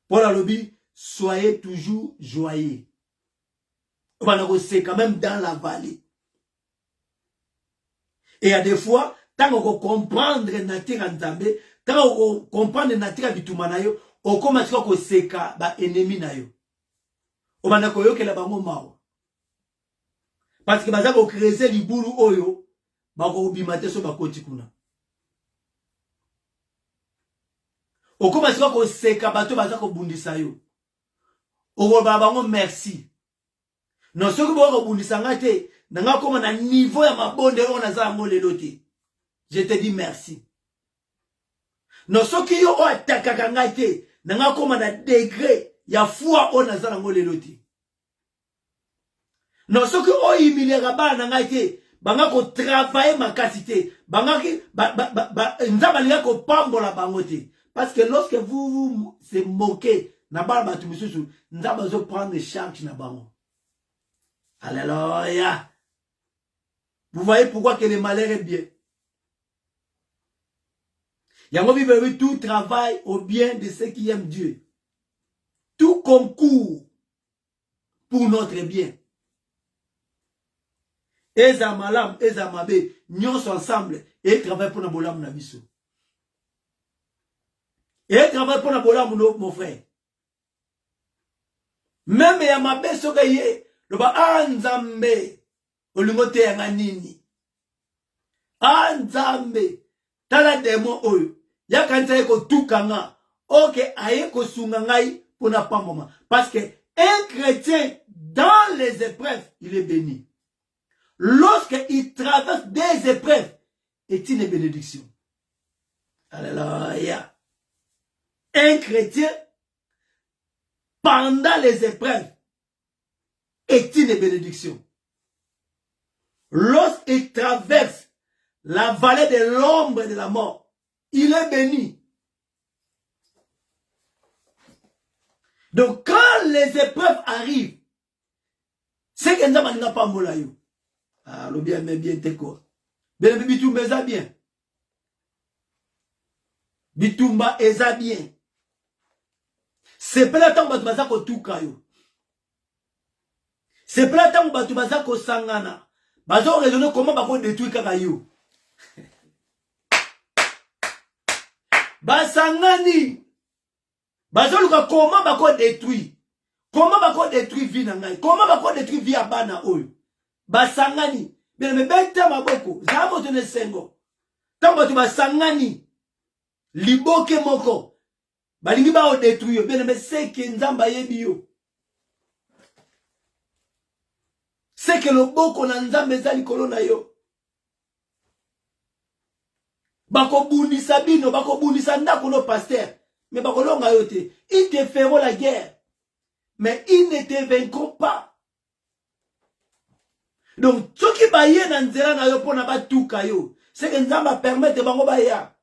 A: Paul a dit, soyez toujours joyeux. On va ko seka même dans la vallée. Et il y a des fois, tant qu'on comprendre nature nzambe, tant qu'on comprendre nature bitumanayo, on commence à seka ba ennemi na yo. On va ko yokela bango mawa. Parce que baza ko créer libulu oyo, ba ko bimate so ba koti kuna. On commence à seka bato baza ko bundisa yo. On va bango merci. Non ce que bo bundisa ngate, nanga koma na niveau ya mabonde on aza ngo lelo te. Je te dis merci. Non ce qui yo atakaka ngate, nanga koma na degré ya foi on aza ngo lelo te. Non ce que o humiliera ba na ngate, banga ko travailler makasi te, banga ki nzaba linga ko pambola bango te. Parce que lorsque vous se moquez, na ba batu misusu, nzaba zo prendre charge na bango. Alléluia. Vous voyez pourquoi que le malheur est bien. Yango Bible, tout travaille au bien de ceux qui aiment Dieu. Tout concourt pour notre bien. Eza malam, eza mabe, nous sommes ensemble et ils travaillent pour na bolam na biso. Et ils travaillent pour na bolam mon frère. Même ya mabe sokaye, le ba anzambe. Olimote yanga nini. Anzambe. Tala demo oyo. Yakanza yeko tukanga. Ok, aye ko sungangai pour na pamboma. Parce que un chrétien, dans les épreuves, il est béni. Lorsqu'il traverse des épreuves, est une bénédiction. Alléluia. Un chrétien, pendant les épreuves, est une bénédiction. Lorsqu'il traverse la vallée de l'ombre de la mort, il est béni. Donc quand les épreuves arrivent, c'est que nous n'avons pas de temps. Ah, le bien, mais bien, t'es quoi? Bien, Bitumba, eza bien. Bitumba, eza bien. C'est pas le temps que tu vas tout kayo. C'est pas le temps que tu vas ko sangana. Bazo raisonner comment bako détruire kakayo. Basangani. Bazo luka comment bako détruire. Comment bako détruire vie na ngai? Comment bako détruire vie abana oyo? Basangani. Bien me bête maboko. Zamo tene sengo. Tambo tu basangani. Liboke moko. Balingi ba o détruire. Bien me seke nzamba yebi yo. C'est que le boko na nzambe ezali kolona yo. Bako bundisa bino, bako bundisa ndako no pasteur. Mais bako longa yo te. Ils te feront la guerre. Mais ils ne te vaincront pas. Donc, ce qui ba ye na nzela na yo pona ba tuka yo. C'est que nzamba permettre bango ba ya.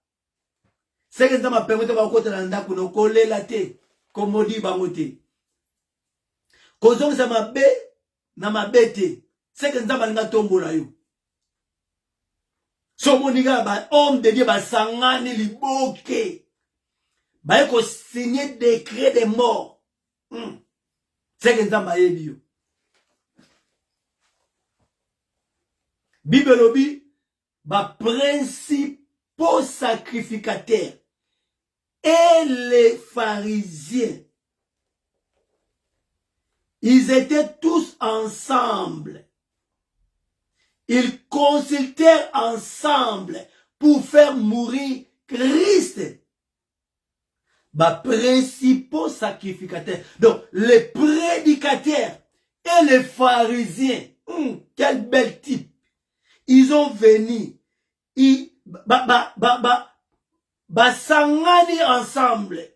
A: C'est que nzamba permettre ba kota na ndako no kolela te. Komodi bango te. Kozong sa mabe na mabete, c'est que nzamba linga tombola yo. So moniga ba homme de Dieu ba sangani liboke. Ba ko signer décret de mort. C'est que nzamba yebi yo. Bible lobi ba principaux sacrificateurs et les pharisiens, ils étaient tous ensemble. Ils consultèrent ensemble pour faire mourir Christ. Bah, principaux sacrificateurs. Donc, les prédicateurs et les pharisiens. Quel bel type. Ils ont venu. Sangani ensemble.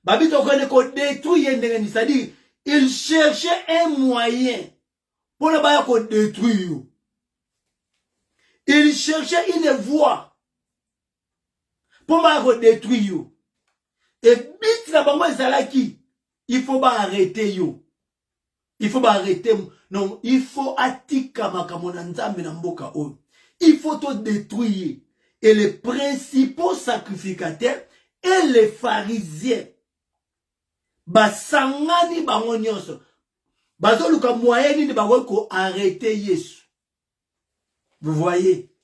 A: C'est-à-dire, ils cherchaient un moyen pour ne pas détruire. Ils cherchaient une voie pour ne pas détruire. Et bit na bango ezalaki, il faut pas arrêter yo. Il faut pas arrêter. Non, il faut atika makamona nzambe na mboka oyo. Il faut tout détruire. Et les principaux sacrificateurs et les pharisiens, basangani bango nyonso, bazo luka moyeni ni bango ko arrêter Yesu. Vous voyez,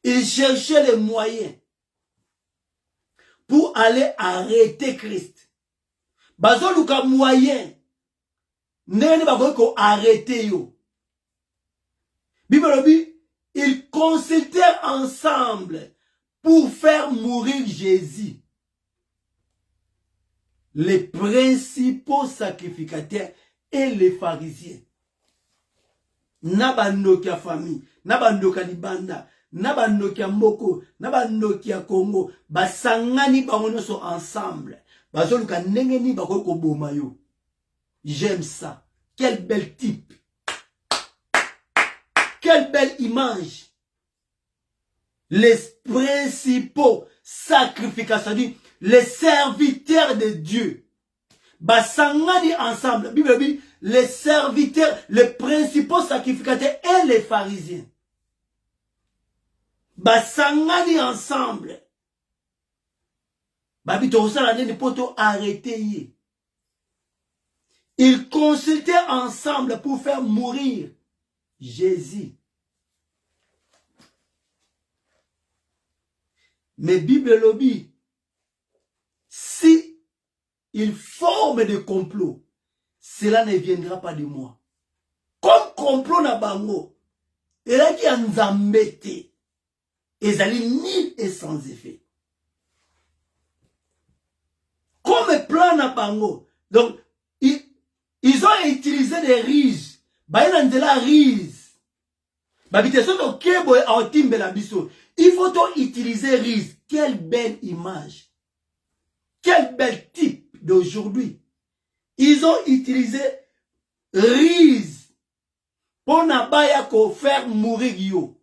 A: ils cherchaient les moyens pour aller arrêter Christ. Bazo luka moyen nene bango ko arrêter yo. Bible dit, ils consultèrent ensemble pour faire mourir Jésus. Les principaux sacrificateurs et les pharisiens. Nabandokia famille, nabandokia libanda, nabandokia mboko, nabandokia Congo, basangani bangono sont ensemble. Bazoluka nengeni bakoko boma yo. J'aime ça. Quel bel type. Quelle belle image. Les principaux sacrificateurs, les serviteurs de Dieu. Basangani ensemble. Bible dit, les serviteurs, les principaux sacrificateurs et les pharisiens. Basangani ensemble. Babi tosala nene poto arrêter. Ils consultaient ensemble pour faire mourir Jésus. Mais Bible lobby, si ils forment des complots, cela ne viendra pas de moi. Comme complot na bango, et là qui en zambete, ezali nul et sans effet. Comme plan na bango, donc ils ont utilisé des rises, baïna de la rise. Babite soto kebo e autimbe la biso. Il faut utiliser rise. Quelle belle image. Quel bel type d'aujourd'hui. Ils ont utilisé rise pour nabaya ko faire mourir yo.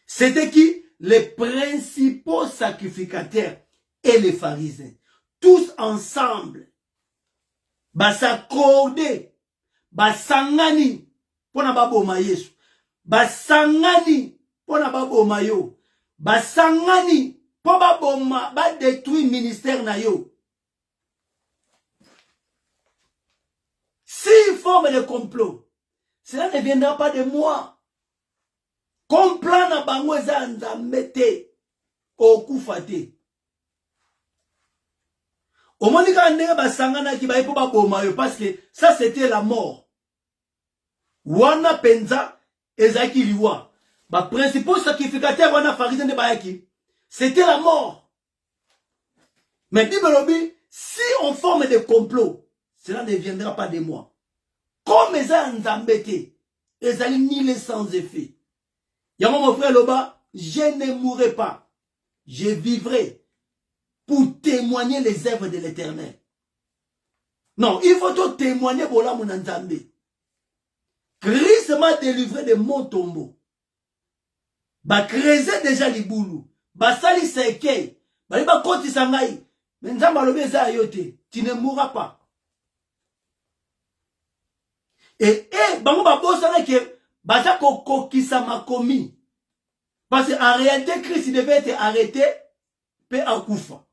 A: C'était qui? Les principaux sacrificateurs et les pharisiens. Tous ensemble. S'accorder. Sangani. Pour nababoma Yesu. Sangani. Pour nababoma yo. Sangani. Pour baboma. Détruire ministère na yo. S'ils forment le complot, cela ne viendra pas de moi. Comme plan na bango eza nzambe te okufa te. Omonika ndenge basangana ki baye po baboma yo parce que ça c'était la mort. Wana penza ezaki liwa. Ba principaux sacrificateurs wana pharisiens de bayaki. C'était la mort. Mais Bibelobi, si on forme des complots, cela ne viendra pas de moi. Comme eza nzambe te, ezali ni sans effet. Yama mon frère Loba, je ne mourrai pas. Je vivrai pour témoigner les œuvres de l'Éternel. Non, il faut tout témoigner pour la mon Nzambe. Christ m'a délivré de mon tombeau. Creuser déjà les boulous. Sali seke. Ba koti sangai. Mais Nzamba lobe za yote. Tu ne mourras pas. Et bango ba bosana ke baza kokokisa makomi. Parce qu'en réalité, Christ devait être arrêté, pe akufa.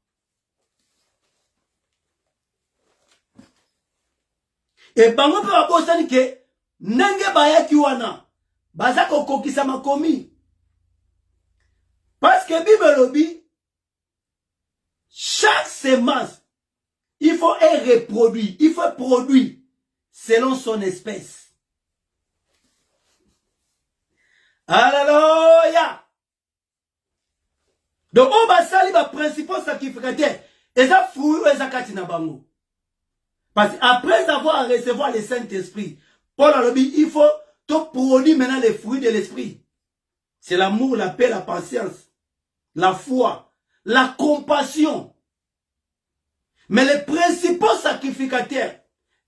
A: Et bango pe babosani ke nenge bayaki wana baza kokokisa makomi. Parce que Bible lobi chaque semence il faut être reproduit, il faut produire selon son espèce. Alléluia. Donc on va saluer les principaux sacrificateurs. Et ça fruit et ça katina bango. Parce qu'après avoir recevoir le Saint-Esprit, Paul a dit il faut tout produire maintenant les fruits de l'esprit. C'est l'amour, la paix, la patience, la foi, la compassion. Mais les principaux sacrificateurs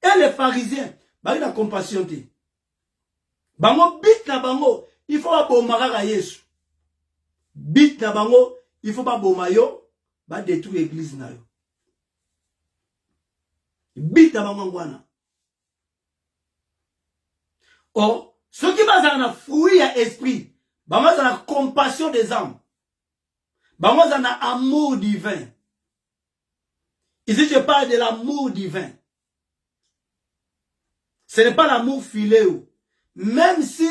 A: et les pharisiens, bah la compassion te. Bango bit na bango, il faut pas bomara Yesu. Bit na bango, il faut pas bomayo, ba détruire l'église na yo. Bit na bango ngwana. Oh, ceux qui basent na fruit à esprit, bango za la compassion des âmes. Bango za na amour divin. Ici je parle de l'amour divin. Ce n'est pas l'amour filéo. Même si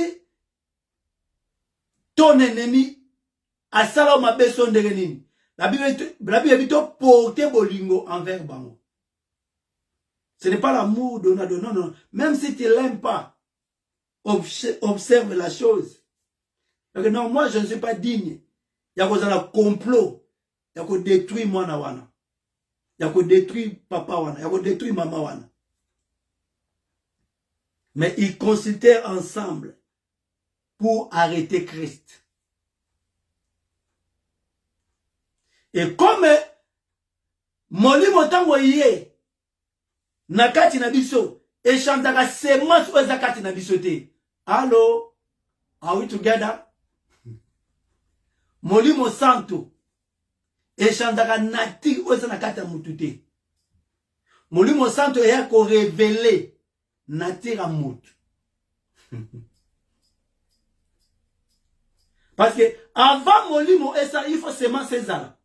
A: ton ennemi a sala ma besoin de renini. La Bible dit porter bolingo envers bango. Ce n'est pas l'amour donnant, non, non. Même si tu l'aimes pas, observe la chose. Donc non, moi je ne suis pas digne. Il y a un complot. Il y a détruire moi na wana. Il y a détruire papa wana. Il y a détruire maman wana. Mais ils consultaient ensemble pour arrêter Christ. Et comme Molimo tango yé nakati na biso et chantaka semence ou zakati na biso te. Allô? Are we together? Molimo santo et chantaka nati ou zakati na mutute. Molimo santo est ko révéler natira mout. Parce que avant molimo esa il faut semence ezala.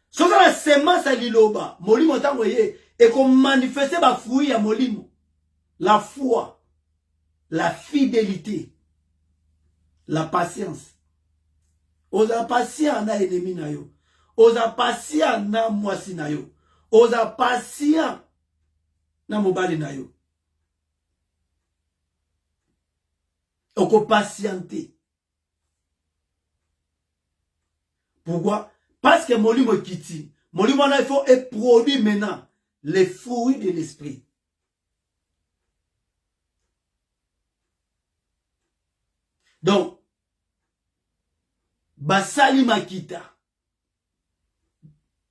A: So la semence à liloba, molimo tango ye et qu'on manifester ba fruit ya molimo. La foi, la fidélité, la patience. Oza patient na ennemi na yo. Oza patient na mwasi na yo. Oza patient na mobali na yo. Oko patienter. Pourquoi? Parce que molimo kiti. Molimo na il faut produire maintenant les fruits de l'esprit. Donc, basali makita.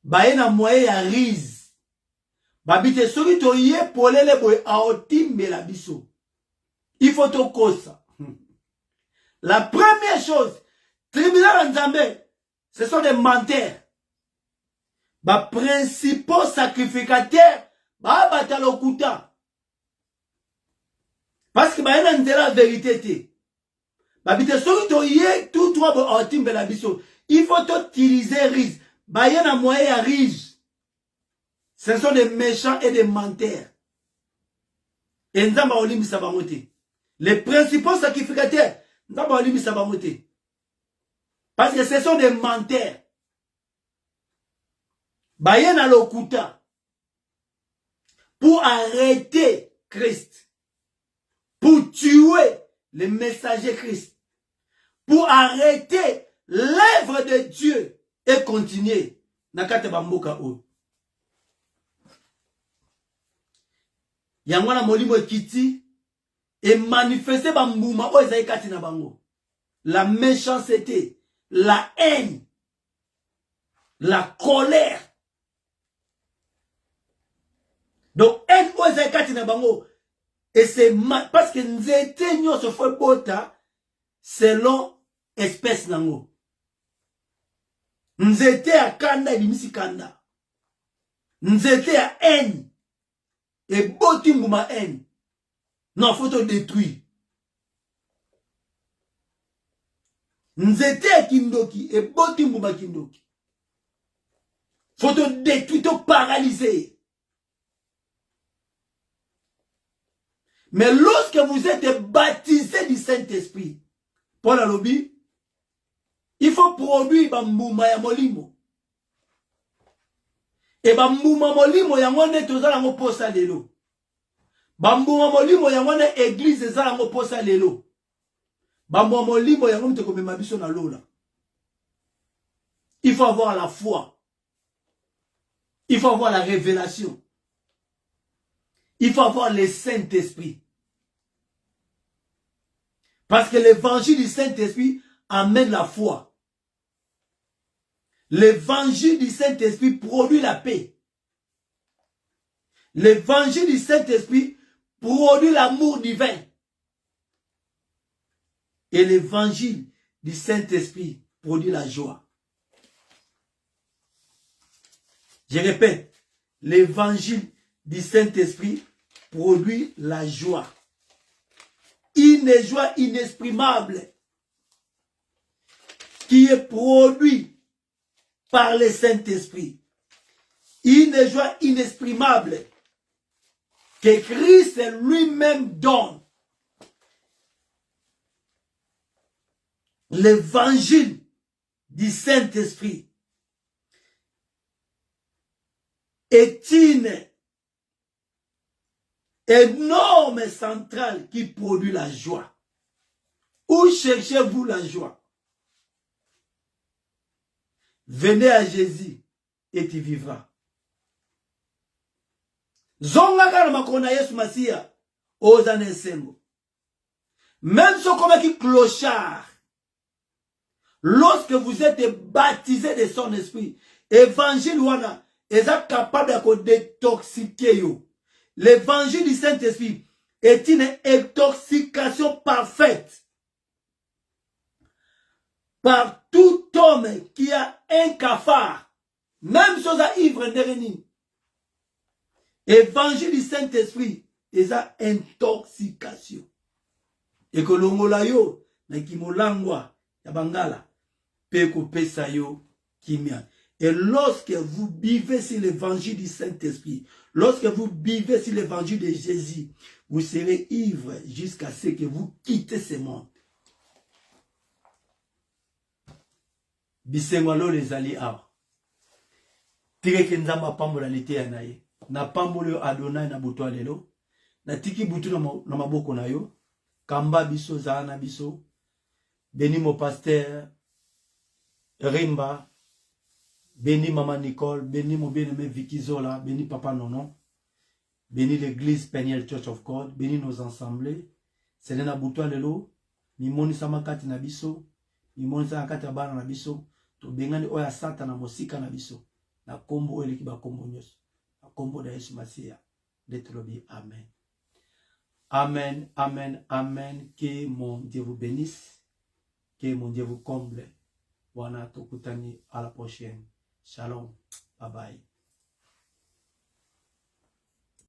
A: Baena moye ya riz. Babite soki to ye polele boy aotimbe la biso. Il faut te kosa. La première chose, tribunal Nzambe, ce sont des menteurs. Ba principaux sacrificateurs, ba batalokuta. Parce que ba yana la vérité te. Ba bite soki to yé tout trois bo otimbe la biso. Il faut utiliser risque. Ba yana moyen ya risque. Ce sont des méchants et des menteurs. Et Nzamba olimi sabamote. Les principaux sacrificateurs, Nzamba olimi sabamote. Parce que ce sont des menteurs. Bayena lokuta. Pour arrêter Christ. Pour tuer les messagers Christ. Pour arrêter l'œuvre de Dieu. Et continuer. Nakate bamboka o. Yangwana molimo kiti. Et manifester bambouma o ezai kati na bango. La méchanceté. La haine. La colère. Donc, haine o ezai kati na bango. Et c'est parce que nzete nyo se fait bota selon espèce nango. Nzete a kanda ebimisi kanda. Nzete a haine. Et boti mbuma haine. Non, faut te détruire. Nzete a kindoki et boti mbuma kindoki. Faut te détruire, te paralyser. Mais lorsque vous êtes baptisé du Saint-Esprit, Paul a lobby, il faut produire bambouma ya molimo. Et bambouma molimo ya ngone tozala ngo posa lelo. Bambouma molimo ya ngone église ezala ngo posa lelo. Bambouma molimo ya ngone tekomema biso na lola. Il faut avoir la foi. Il faut avoir la révélation. Il faut avoir le Saint-Esprit. Parce que l'évangile du Saint-Esprit amène la foi. L'évangile du Saint-Esprit produit la paix. L'évangile du Saint-Esprit produit l'amour divin. Et l'évangile du Saint-Esprit produit la joie. Je répète, l'évangile du Saint-Esprit produit la joie. Une joie inexprimable qui est produite par le Saint-Esprit. Une joie inexprimable que Christ lui-même donne. L'évangile du Saint-Esprit est une énorme centrale qui produit la joie. Où cherchez-vous la joie? Venez à Jésus et tu vivras. Zonga kana makona Yesu Masia ozane sengo. Même ce comme qui clochard. Lorsque vous êtes baptisé de son esprit, évangile wana est capable de détoxiquer yo. L'évangile du Saint-Esprit est une intoxication parfaite par tout homme qui a un cafard, même chose à ivre n'erenin. Évangile du Saint-Esprit est une intoxication. Et que l'ongola yo na kimolangwa ya bangala peko pesa yo kimia. Et lorsque vous vivez sur l'évangile du Saint-Esprit, lorsque vous vivez sur l'évangile de Jésus, vous serez ivre jusqu'à ce que vous quittez ce monde. Bisengwalo les alliés a. Tire kenzamba pambola lete ya naye. Na pambolo Adonai na buto alelo. Na tiki butu na maboko na yo. Kamba biso zana biso. Béni mon pasteur. Rimba. Béni Maman Nicole, béni mon bien-aimé Vicky Zola, béni Papa Nono, béni l'église Peniel Church of God, béni nos assemblées. Selena Boutoua Lelo, Mimoni Samakati Nabiso, Mimoni Samakati Abana Nabiso, to bengani oya sata na mosika Nabiso, na kombo eleki ba kombo nyos, na kombo da Yesu Masia, d'être lobby. Amen. Amen, amen, amen. Que mon Dieu vous bénisse. Que mon Dieu vous comble. Wana tokutani à la prochaine. Shalom. Bye bye.